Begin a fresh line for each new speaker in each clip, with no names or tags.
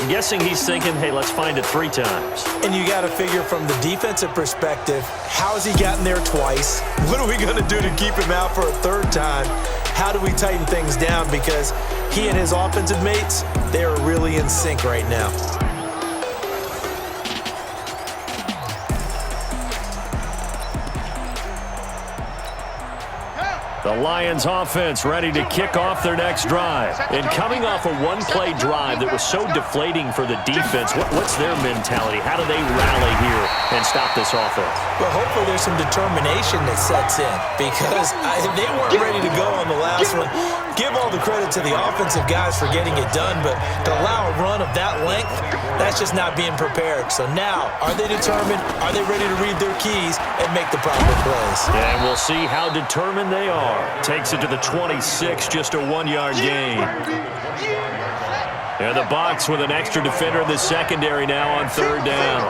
I'm guessing he's thinking, hey, let's find it 3 times.
And you got to figure from the defensive perspective, how has he gotten there twice? What are we going to do to keep him out for a 3rd time? How do we tighten things down? Because he and his offensive mates, they are really in sync right now.
The Lions offense ready to kick off their next drive. And coming off a one-play drive that was so deflating for the defense, what's their mentality? How do they rally here and stop this offense?
Well, hopefully there's some determination that sets in because they weren't ready to go on the last one. Give all the credit to the offensive guys for getting it done, but to allow a run of that length, that's just not being prepared. So now, are they determined? Are they ready to read their keys and make the proper plays?
And we'll see how determined they are. Takes it to the 26, just a 1-yard gain. And the Bucs with an extra defender in the secondary now on 3rd down.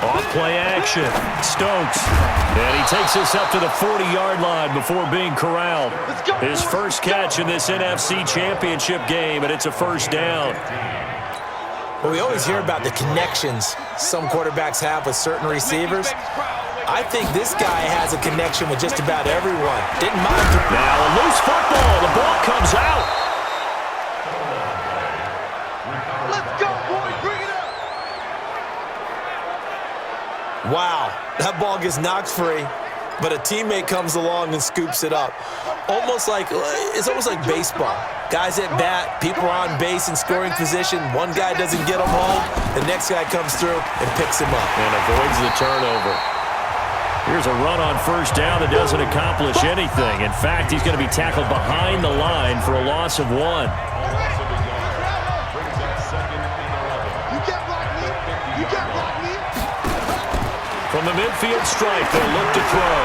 Off-play action. Stokes. And he takes us up to the 40-yard line before being corralled. His first catch in this NFC Championship game, and it's a 1st down.
Well, we always hear about the connections some quarterbacks have with certain receivers. I think this guy has a connection with just about everyone. Didn't mind.
Now a loose football. The ball comes out.
Let's go, boys. Bring it up.
Wow, that ball gets knocked free, but a teammate comes along and scoops it up. It's almost like baseball. Guys at bat, people are on base in scoring position. One guy doesn't get him home. The next guy comes through and picks him up.
And avoids the turnover. Here's a run on 1st down that doesn't accomplish anything. In fact, he's going to be tackled behind the line for a loss of 1.
You can't block me. You can't block me.
From the midfield stripe, they'll look to throw.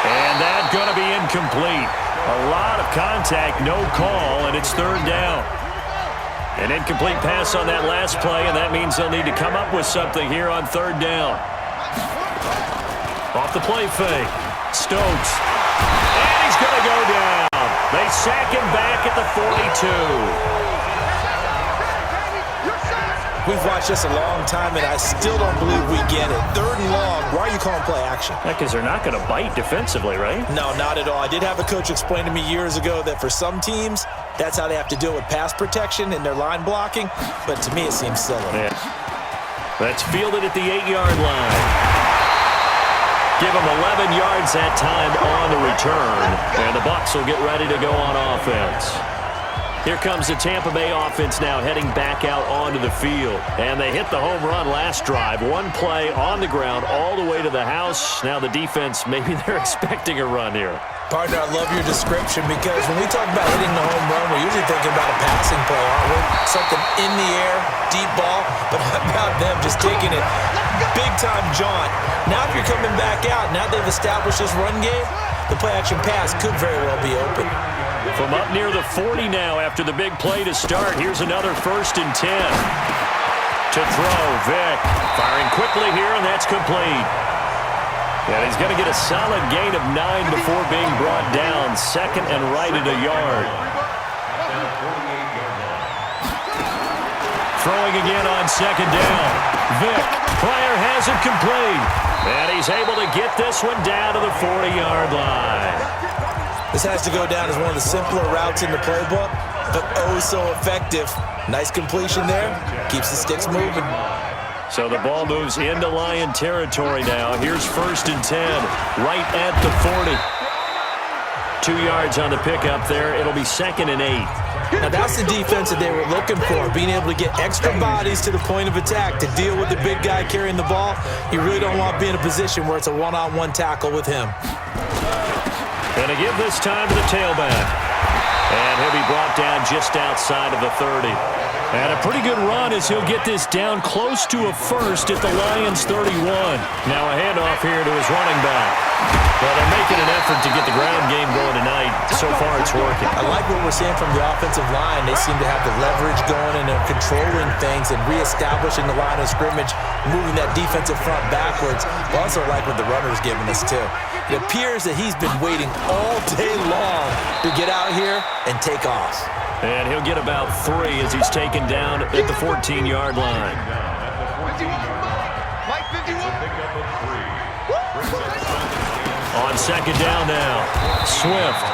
And that's going to be incomplete. A lot of contact, no call, and it's 3rd down. An incomplete pass on that last play, and that means they'll need to come up with something here on 3rd down. Off the play fake. Stokes. And he's going to go down. They sack him back at the 42.
We've watched this a long time, and I still don't believe we get it. 3rd and long. Why are you calling play action?
Because they're not going to bite defensively, right?
No, not at all. I did have a coach explain to me years ago that for some teams, that's how they have to deal with pass protection and their line blocking. But to me, it seems silly.
Yeah. That's fielded at the 8-yard line. Give him 11 yards that time on the return. And the Bucs will get ready to go on offense. Here comes the Tampa Bay offense now heading back out onto the field. And they hit the home run last drive. 1 play on the ground all the way to the house. Now the defense, maybe they're expecting a run here.
Partner, I love your description because when we talk about hitting the home run, we're usually thinking about a passing play, aren't we? Something in the air, deep ball, but how about them just taking it big-time jaunt. Now if you're coming back out, now they've established this run game, the play-action pass could very well be open.
From up near the 40 now after the big play to start, here's another 1st and 10. To throw, Vick firing quickly here, and that's complete. And he's going to get a solid gain of 9 before being brought down. 2nd and right at a yard. Throwing again on 2nd down. Vick, Pryor has it complete. And he's able to get this one down to the 40-yard line.
This has to go down as one of the simpler routes in the playbook, but oh so effective. Nice completion there. Keeps the sticks moving.
So the ball moves into Lion territory now. Here's 1st and 10, right at the 40. 2 yards on the pickup there. It'll be 2nd and 8.
Now that's the defense that they were looking for, being able to get extra bodies to the point of attack to deal with the big guy carrying the ball. You really don't want to be in a position where it's a one-on-one tackle with him.
Going to give this time to the tailback. And he'll be brought down just outside of the 30. And a pretty good run as he'll get this down close to a 1st at the Lions 31. Now a handoff here to his running back. Well, they're making an effort to get the ground game going tonight. So far, it's working.
I like what we're seeing from the offensive line. They seem to have the leverage going and they're controlling things and reestablishing the line of scrimmage, moving that defensive front backwards. I also like what the runner's giving us, too. It appears that he's been waiting all day long to get out here and take off.
And he'll get about 3 as he's taken down at the 14-yard line.
51. Mike 51.
On second down now, Swift.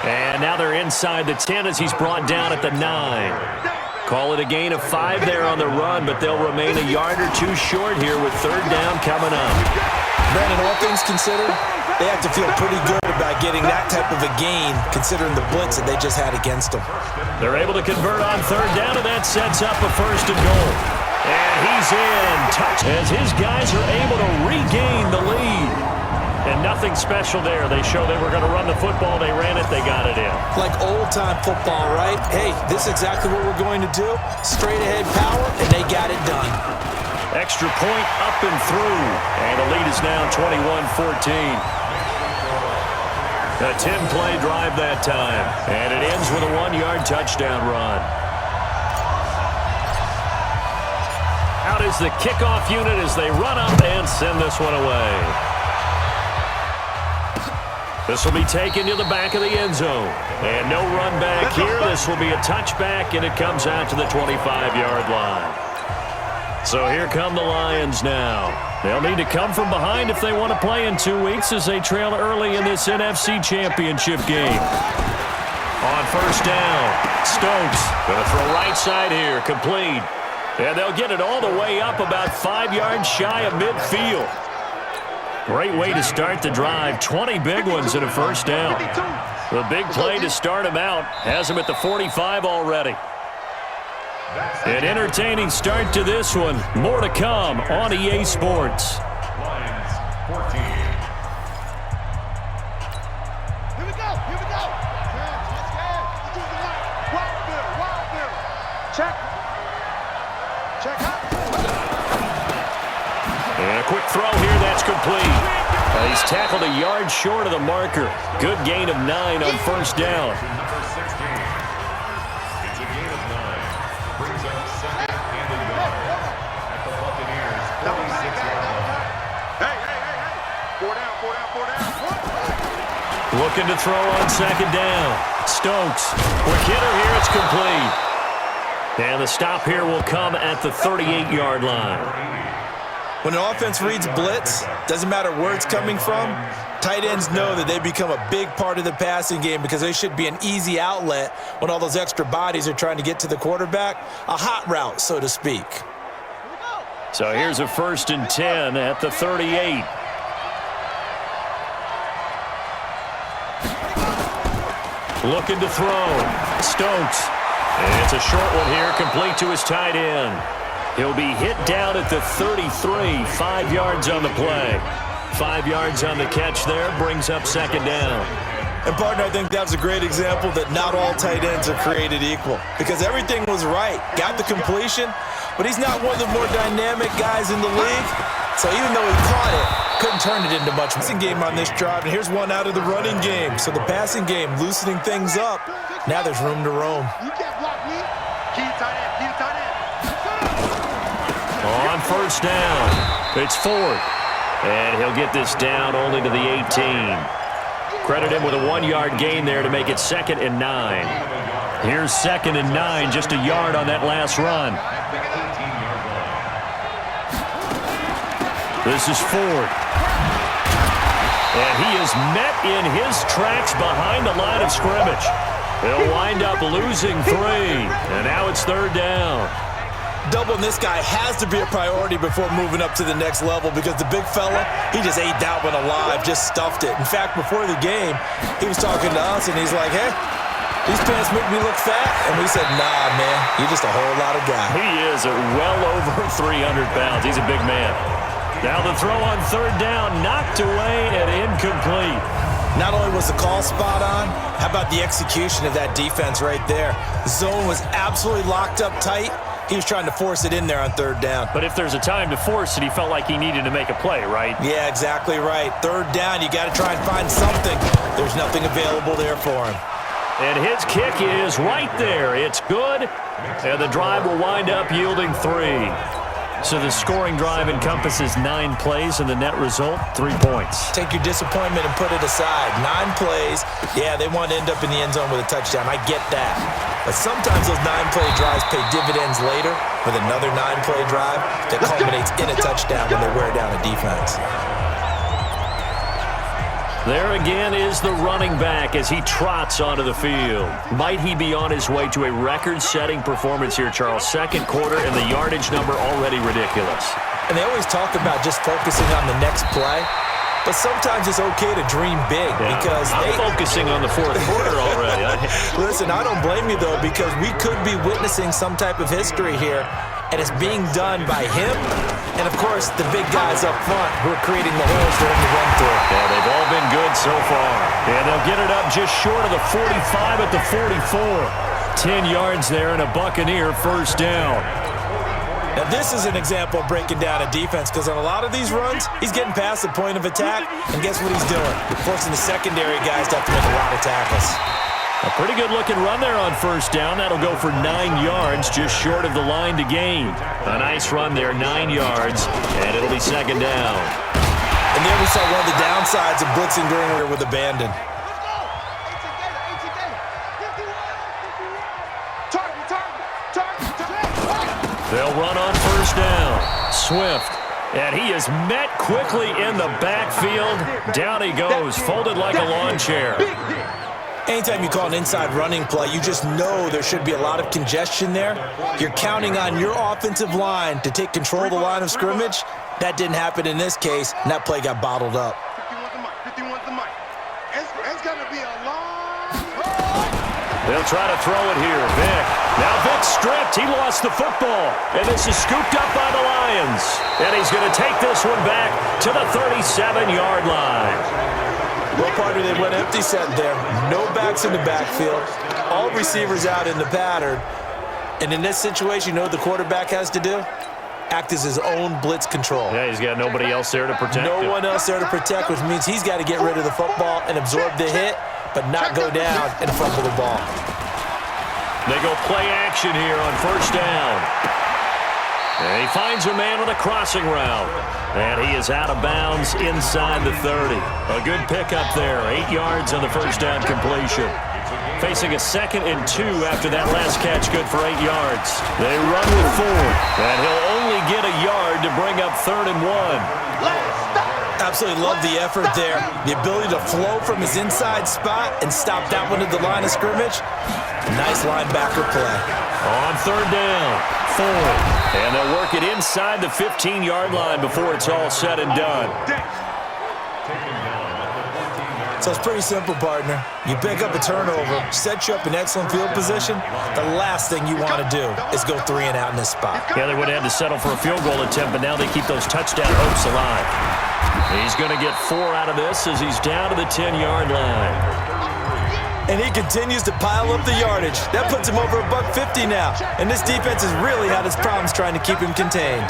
And now they're inside the 10 as he's brought down at the 9. Call it a gain of 5 there on the run, but they'll remain a yard or 2 short here with third down coming up.
Brandon, all things considered, they have to feel pretty good about getting that type of a gain considering the blitz that they just had against them.
They're able to convert on third down, and that sets up a first and goal. And he's in. Touch as his guys are able to regain the lead. And nothing special there. They show they were going to run the football. They ran it. They got it in.
Like old-time football, right? Hey, this is exactly what we're going to do. Straight-ahead power, and they got it done.
Extra point up and through. And the lead is now 21-14. A 10-play drive that time. And it ends with a 1-yard touchdown run. Out is the kickoff unit as they run up and send this one away. This will be taken to the back of the end zone. And no run back here. This will be a touchback, and it comes out to the 25-yard line. So here come the Lions now. They'll need to come from behind if they want to play in 2 weeks as they trail early in this NFC Championship game. On first down, Stokes going to throw right side here, complete. And they'll get it all the way up about 5 yards shy of midfield. Great way to start the drive. 20 big ones and a first down. The big play to start him out has him at the 45 already. An entertaining start to this one. More to come on EA Sports.
Lions 14. Here we go. Here we go. Let's go. Let's do the line. Wild bill. Check. Check out.
And a quick throw here. That's complete. He's tackled a yard short of the marker. Good gain of 9 on first down.
Number 16. It's a gain of 9. Brings up second and a yard at the Buccaneers 46-yard line.
Hey. 4 down.
Looking to throw on second down. Stokes. Quick hitter here. It's complete. And the stop here will come at the 38-yard line.
When an offense reads blitz, doesn't matter where it's coming from, tight ends know that they become a big part of the passing game because they should be an easy outlet when all those extra bodies are trying to get to the quarterback. A hot route, so to speak.
So here's a 1st and 10 at the 38. Looking to throw. Stokes. And it's a short one here, complete to his tight end. He'll be hit down at the 33, 5 yards on the play. 5 yards on the catch there, brings up second down.
And, partner, I think that was a great example that not all tight ends are created equal because everything was right. Got the completion, but he's not one of the more dynamic guys in the league. So even though he caught it, couldn't turn it into much passing game on this drive. And here's one out of the running game. So the passing game loosening things up. Now there's room to roam.
You can't block me. Key tight end.
On first down, it's Ford. And he'll get this down only to the 18. Credit him with a 1-yard gain there to make it 2nd and 9. Here's 2nd and 9, just a yard on that last run. This is Ford. And he is met in his tracks behind the line of scrimmage. He'll wind up losing 3. And now it's third down.
Doubling this guy has to be a priority before moving up to the next level because the big fella, he just ate that one alive, just stuffed it. In fact, before the game, he was talking to us, and he's like, hey, these pants make me look fat. And we said, nah, man, you're just a whole lot of guy.
He is well over 300 pounds. He's a big man. Now the throw on third down, knocked away and incomplete.
Not only was the call spot on, how about the execution of that defense right there? The zone was absolutely locked up tight. He was trying to force it in there on third down.
But if there's a time to force it, he felt like he needed to make a play, right?
Yeah, exactly right. Third down, you got to try and find something. There's nothing available there for him.
And his kick is right there. It's good. And the drive will wind up yielding 3. So the scoring drive encompasses 9 plays, and the net result, 3 points.
Take your disappointment and put it aside. 9 plays. Yeah, they want to end up in the end zone with a touchdown. I get that. But sometimes those 9-play drives pay dividends later with another 9-play drive that culminates in a touchdown when they wear down a defense.
There again is the running back as he trots onto the field. Might he be on his way to a record-setting performance here, Charles? Second quarter and the yardage number already ridiculous.
And they always talk about just focusing on the next play. But sometimes it's okay to dream big because
I'm focusing on the fourth quarter already.
Listen, I don't blame you, though, because we could be witnessing some type of history here, and it's being done by him and, of course, the big guys up front who are creating the holes for him to run through.
Yeah, they've all been good so far. And they'll get it up just short of the 45 at the 44. 10 yards there and a Buccaneer first down.
Now, this is an example of breaking down a defense because on a lot of these runs, he's getting past the point of attack, and guess what he's doing? Forcing the secondary guys to have to make a lot of tackles.
A pretty good-looking run there on first down. That'll go for 9 yards, just short of the line to gain. A nice run there, 9 yards, and it'll be second down.
And there we saw one of the downsides of blitzing during with abandon.
They'll run on first down. Swift. And he is met quickly in the backfield. Down he goes, folded like a lawn chair.
Anytime you call an inside running play, you just know there should be a lot of congestion there. You're counting on your offensive line to take control of the line of scrimmage. That didn't happen in this case, and that play got bottled up.
51 the mic. It's going to be a long
They'll try to throw it here. Vick. Now Vick stripped. He lost the football. And this is scooped up by the Lions. And he's going to take this one back to the 37-yard line.
Well, partner, they went empty set there. No backs in the backfield. All receivers out in the pattern. And in this situation, you know what the quarterback has to do? Act as his own blitz control.
Yeah, he's got nobody else there to protect him.
No one else there to protect, which means he's got to get rid of the football and absorb the hit, but not go down and fumble the ball.
They go play action here on first down. And he finds a man on a crossing route. And he is out of bounds inside the 30. A good pickup there. 8 yards on the first down completion. Facing a 2nd and 2 after that last catch, good for 8 yards. They run with Ford, and he'll only get a yard to bring up 3rd and 1.
Absolutely love the effort there. The ability to flow from his inside spot and stop that one at the line of scrimmage. Nice linebacker play.
On 3rd down, Ford. And they'll work it inside the 15-yard line before it's all said and done.
So it's pretty simple, partner. You pick up a turnover, set you up in excellent field position. The last thing you want to do is go 3 and out in this spot.
Yeah, they would have had to settle for a field goal attempt, but now they keep those touchdown hopes alive. He's going to get 4 out of this as he's down to the 10-yard line.
And he continues to pile up the yardage. That puts him over $150 now. And this defense has really had its problems trying to keep him contained.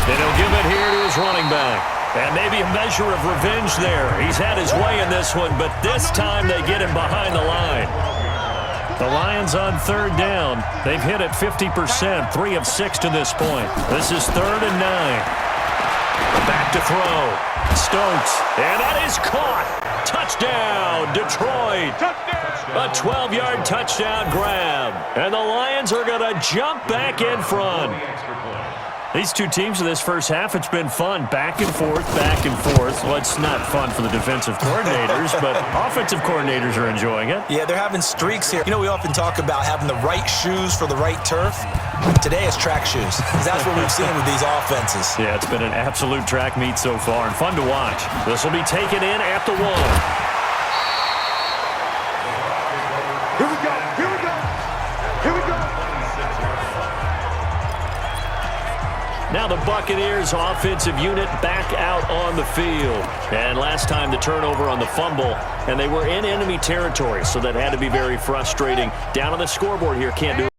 And he'll give it here to his running back. And maybe a measure of revenge there. He's had his way in this one, but this time they get him behind the line. The Lions on 3rd down. They've hit it 50%, 3 of 6 to this point. This is 3rd and 9. Back to throw. Stokes. And that is caught. Touchdown, Detroit. A 12-yard touchdown grab. And the Lions are going to jump back in front. These two teams in this first half, it's been fun. Back and forth, back and forth. Well, it's not fun for the defensive coordinators, but offensive coordinators are enjoying it.
Yeah, they're having streaks here. You know, we often talk about having the right shoes for the right turf. Today it's track shoes, because that's what we've seen with these offenses.
Yeah, it's been an absolute track meet so far, and fun to watch. This will be taken in at the 1.
Here we go. Here we go. Here we go.
Now the Buccaneers offensive unit back out on the field. And last time the turnover on the fumble, and they were in enemy territory, so that had to be very frustrating. Down on the scoreboard here, can't do it.